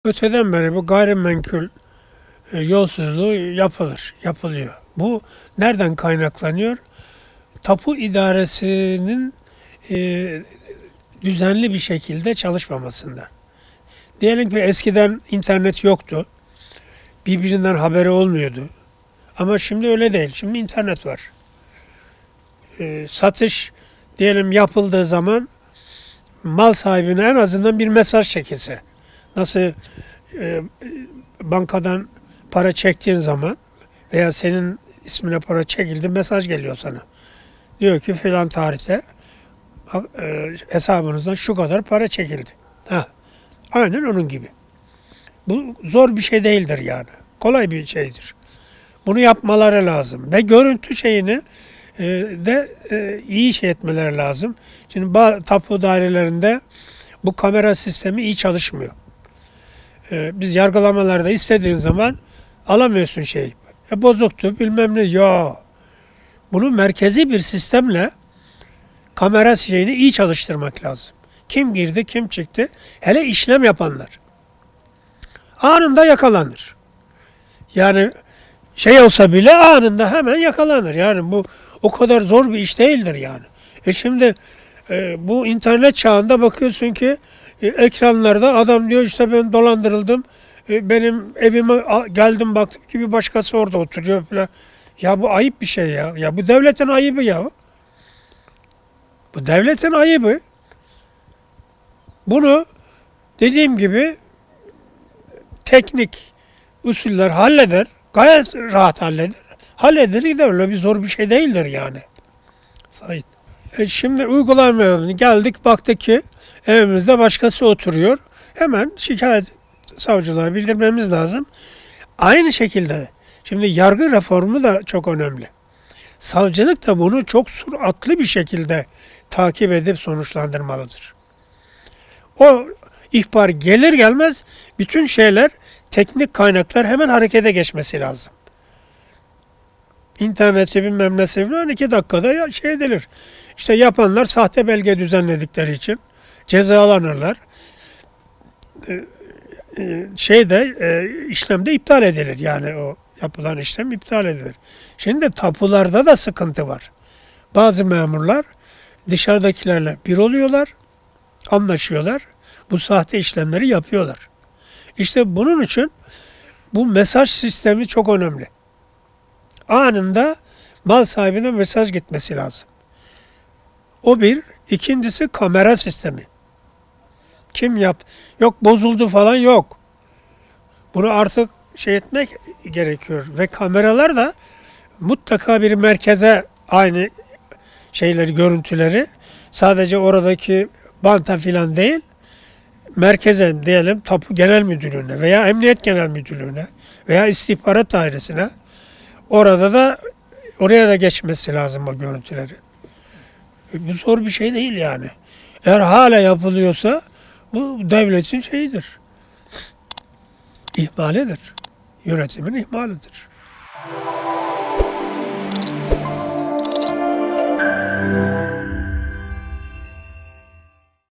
Öteden beri bu gayrimenkul yolsuzluğu yapılıyor. Bu nereden kaynaklanıyor? Tapu idaresinin e, düzenli bir şekilde çalışmamasından. Diyelim ki eskiden internet yoktu, birbirinden haberi olmuyordu. Ama şimdi öyle değil. Şimdi internet var. Satış diyelim yapıldığı zaman mal sahibine en azından bir mesaj çekilse. Nasıl e, bankadan para çektiğin zaman veya senin ismine para çekildi, mesaj geliyor sana. Diyor ki filan tarihte hesabınızdan şu kadar para çekildi. Ha, aynen onun gibi. Bu zor bir şey değildir yani. Kolay bir şeydir. Bunu yapmaları lazım. Ve görüntü şeyini iyi şey etmeleri lazım. Şimdi bazı tapu dairelerinde bu kamera sistemi iyi çalışmıyor. Biz yargılamalarda istediğin zaman alamıyorsun şeyi. Bozuktu bilmem ne. Ya bunu merkezi bir sistemle kamera şeyini iyi çalıştırmak lazım. Kim girdi, kim çıktı. Hele işlem yapanlar. Anında yakalanır. Yani şey olsa bile anında hemen yakalanır. Yani bu o kadar zor bir iş değildir yani. Şimdi bu internet çağında bakıyorsun ki ekranlarda adam diyor işte ben dolandırıldım. Benim evime geldim baktım ki bir başkası orada oturuyor falan. Ya bu ayıp bir şey ya. Ya bu devletin ayıbı ya. Bu devletin ayıbı. Bunu dediğim gibi teknik usuller halleder. Gayet rahat halleder. Halleder gider. Öyle bir zor bir şey değildir yani. Sait. Şimdi uygulamaya geldik baktık ki evimizde başkası oturuyor. Hemen şikayet savcılığa bildirmemiz lazım. Aynı şekilde şimdi yargı reformu da çok önemli. Savcılık da bunu çok süratli bir şekilde takip edip sonuçlandırmalıdır. O ihbar gelir gelmez bütün şeyler, teknik kaynaklar hemen harekete geçmesi lazım. İnterneti bilmem nesi falan 2 dakikada şey edilir. İşte yapanlar sahte belge düzenledikleri için cezalanırlar. İşlemde iptal edilir. Yani o yapılan işlem iptal edilir. Şimdi tapularda da sıkıntı var. Bazı memurlar dışarıdakilerle bir oluyorlar, anlaşıyorlar. Bu sahte işlemleri yapıyorlar. İşte bunun için bu mesaj sistemi çok önemli. Anında mal sahibine mesaj gitmesi lazım. O bir. İkincisi kamera sistemi. Kim yap? Yok bozuldu falan yok. Bunu artık şey etmek gerekiyor. Ve kameralar da mutlaka bir merkeze aynı şeyleri, görüntüleri sadece oradaki banta filan değil, merkeze diyelim Tapu Genel Müdürlüğü'ne veya Emniyet Genel Müdürlüğü'ne veya istihbarat dairesine orada da oraya da geçmesi lazım o görüntüleri. Bu zor bir şey değil yani. Eğer hala yapılıyorsa bu devletin şeyidir. İhmalidir. Yönetimin ihmalidir.